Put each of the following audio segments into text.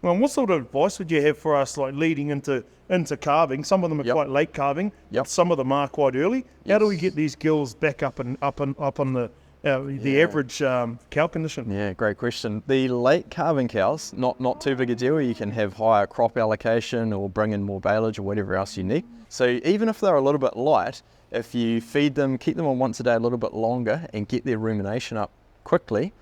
Well, what sort of advice would you have for us, like leading into calving? Some of them are quite late calving. Some of them are quite early. How do we get these gills back up on the average cow condition? Yeah, great question. The late calving cows, not too big a deal. You can have higher crop allocation or bring in more baleage or whatever else you need. So even if they're a little bit light, if you feed them, keep them on once a day a little bit longer and get their rumination up quickly,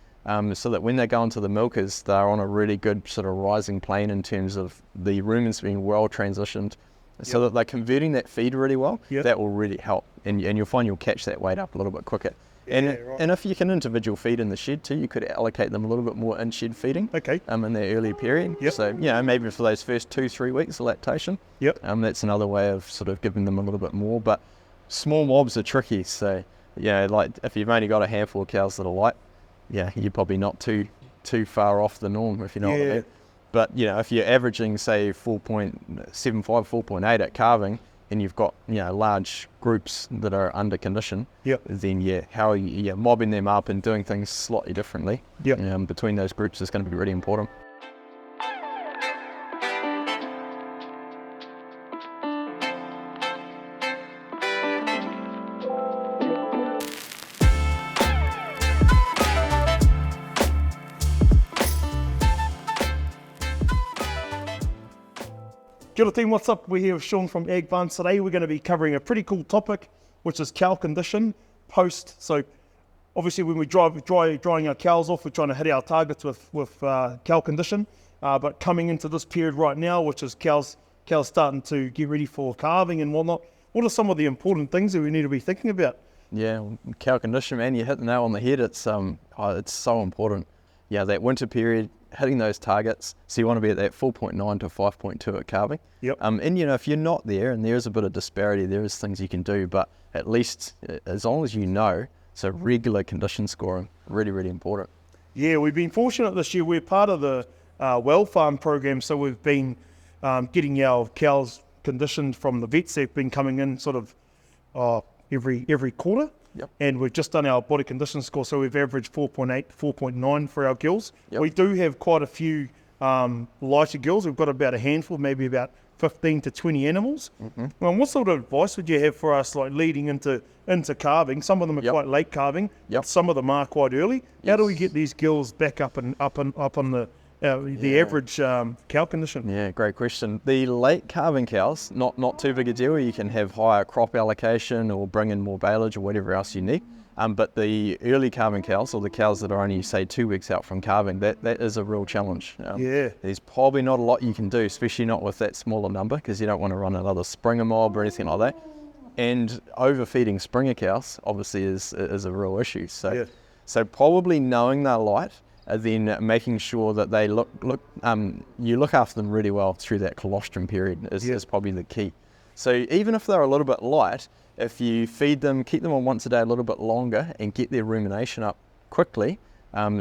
so that when they go into the milkers, they're on a really good sort of rising plane in terms of the rumens being well transitioned, so that they're converting that feed really well. That will really help, and you'll find you'll catch that weight up a little bit quicker. And if you can individual feed in the shed too, you could allocate them a little bit more in shed feeding. In their early period. So maybe for those first 2-3 weeks of lactation. That's another way of sort of giving them a little bit more. But small mobs are tricky. So like if you've only got a handful of cows that are light, you're probably not too far off the norm, if you know what I mean. But if you're averaging say 4.75, 4.8 at calving, and you've got large groups that are under condition, then how you're mobbing them up and doing things slightly differently between those groups is going to be really important. Kia ora team, what's up? We're here with Shaun from Ag Farms. Today we're going to be covering a pretty cool topic, which is cow condition post. So obviously when we drying our cows off, we're trying to hit our targets with cow condition. But coming into this period right now, which is cows starting to get ready for calving and whatnot, what are some of the important things that we need to be thinking about? Yeah, cow condition, man, you hit the nail on the head. It's so important. That winter period, hitting those targets. So you want to be at that 4.9 to 5.2 at calving. And if you're not there, and there's a bit of disparity, there is things you can do, but at least as long as so regular condition scoring, really, really important. Yeah, we've been fortunate this year. We're part of the well farm program, so we've been getting our cows conditioned from the vets. They've been coming in sort of every quarter. And we've just done our body condition score, so we've averaged 4.8, 4.9 for our gills. We do have quite a few lighter gills. We've got about a handful, maybe about 15 to 20 animals. Well, what sort of advice would you have for us, like leading into calving? Some of them are quite late calving. Some of them are quite early. How do we get these gills back up on the average cow condition? Yeah, great question. The late calving cows, not too big a deal. You can have higher crop allocation or bring in more baleage or whatever else you need. But the early calving cows, or the cows that are only say 2 weeks out from calving, that is a real challenge. There's probably not a lot you can do, especially not with that smaller number, because you don't want to run another springer mob or anything like that. And overfeeding springer cows obviously is a real issue. So probably knowing they're light, then making sure that they you look after them really well through that colostrum period is probably the key. So even if they're a little bit light, if you feed them, keep them on once a day a little bit longer and get their rumination up quickly,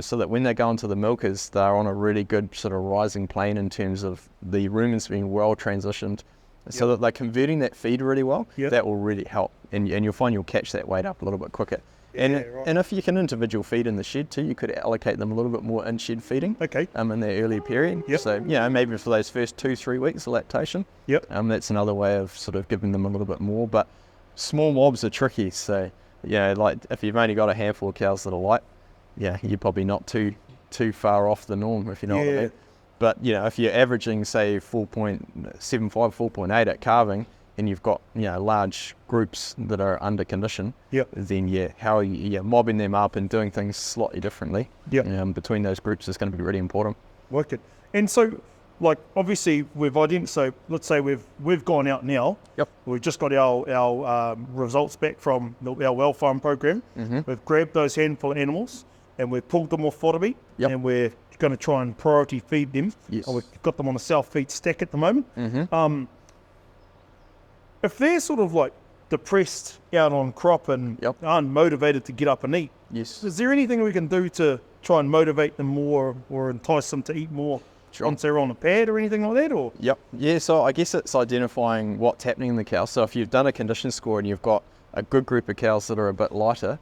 so that when they go into the milkers, they're on a really good sort of rising plane in terms of the rumens being well transitioned, so that they're converting that feed really well. That will really help, and you'll find you'll catch that weight up a little bit quicker. And if you can individual feed in the shed too, you could allocate them a little bit more in shed feeding in their early period. So maybe for those first 2-3 weeks of lactation. That's another way of sort of giving them a little bit more. But small mobs are tricky. So like if you've only got a handful of cows that are light, you're probably not too far off the norm, if you know what I mean. But if you're averaging say 4.75, 4.8 at calving, and you've got large groups that are under condition, then how you're mobbing them up and doing things slightly differently between those groups is going to be really important. Wicked. And so, like obviously we've identified. So let's say we've gone out now. We've just got our results back from our well farm program. We've grabbed those handful of animals and we've pulled them off fodder meat, and we're going to try and priority feed them. We've got them on a self feed stack at the moment. If they're sort of like depressed out on crop and aren't motivated to get up and eat, is there anything we can do to try and motivate them more or entice them to eat more once they're on a pad or anything like that? Or so I guess it's identifying what's happening in the cow. So if you've done a condition score and you've got a good group of cows that are a bit lighter,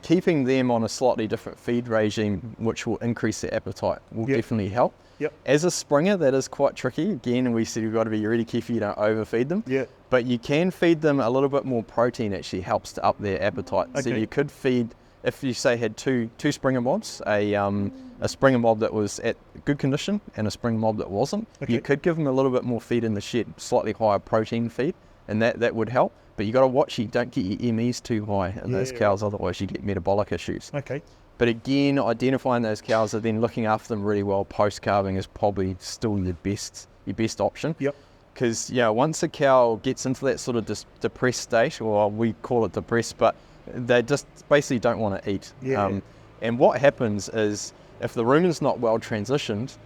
keeping them on a slightly different feed regime, which will increase their appetite, will definitely help. Yep. As a springer, that is quite tricky. Again, we said you've got to be really careful you don't overfeed them. Yeah. But you can feed them a little bit more protein, actually helps to up their appetite. So Okay. you could feed, if you say had two springer mobs, a springer mob that was at good condition and a springer mob that wasn't, Okay. you could give them a little bit more feed in the shed, slightly higher protein feed, and that would help. But you got to watch you don't get your MEs too high in those cows, otherwise you get metabolic issues. Okay. But again, identifying those cows and then looking after them really well post-calving is probably still your best option. Yep. Because once a cow gets into that sort of depressed state, or we call it depressed, but they just basically don't want to eat. Yeah. And what happens is, if the rumen's not well transitioned,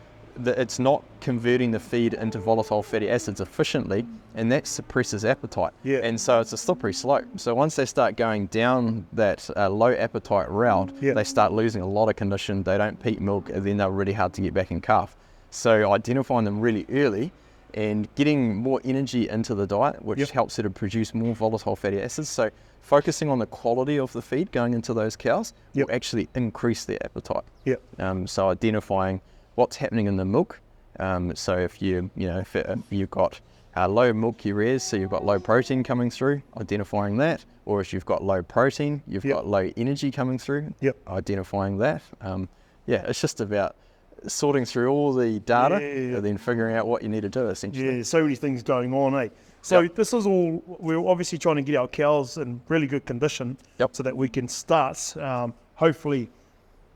it's not converting the feed into volatile fatty acids efficiently, and that suppresses appetite. Yeah. And so it's a slippery slope. So once they start going down that low appetite route, they start losing a lot of condition, they don't peak milk, and then they're really hard to get back in calf. So identifying them really early and getting more energy into the diet, which helps it to produce more volatile fatty acids. So focusing on the quality of the feed going into those cows will actually increase their appetite. Yep. So identifying what's happening in the milk. So if you've got low milk ureas, so you've got low protein coming through, identifying that. Or if you've got low protein, you've got low energy coming through, identifying that. It's just about sorting through all the data and then figuring out what you need to do, essentially. Yeah, so many things going on, eh? So this is all, we're obviously trying to get our cows in really good condition so that we can start hopefully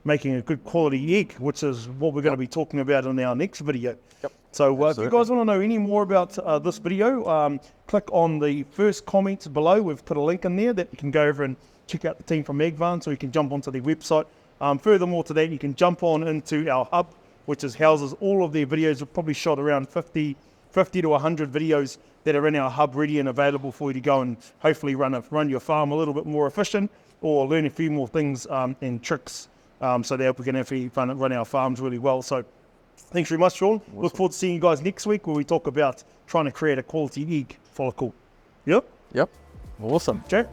making a good quality egg, which is what we're going to be talking about in our next video. So if you guys want to know any more about this video, click on the first comments below. We've put a link in there that you can go over and check out the team from Agvan, so you can jump onto their website. Furthermore to that, you can jump on into our hub, which houses all of their videos. We've probably shot around 50 to 100 videos that are in our hub ready and available for you to go and hopefully run your farm a little bit more efficient, or learn a few more things and tricks so that we can actually run our farms really well. So thanks very much, Shaun. Awesome. Look forward to seeing you guys next week, where we talk about trying to create a quality egg follicle. Yep. Awesome. Joe?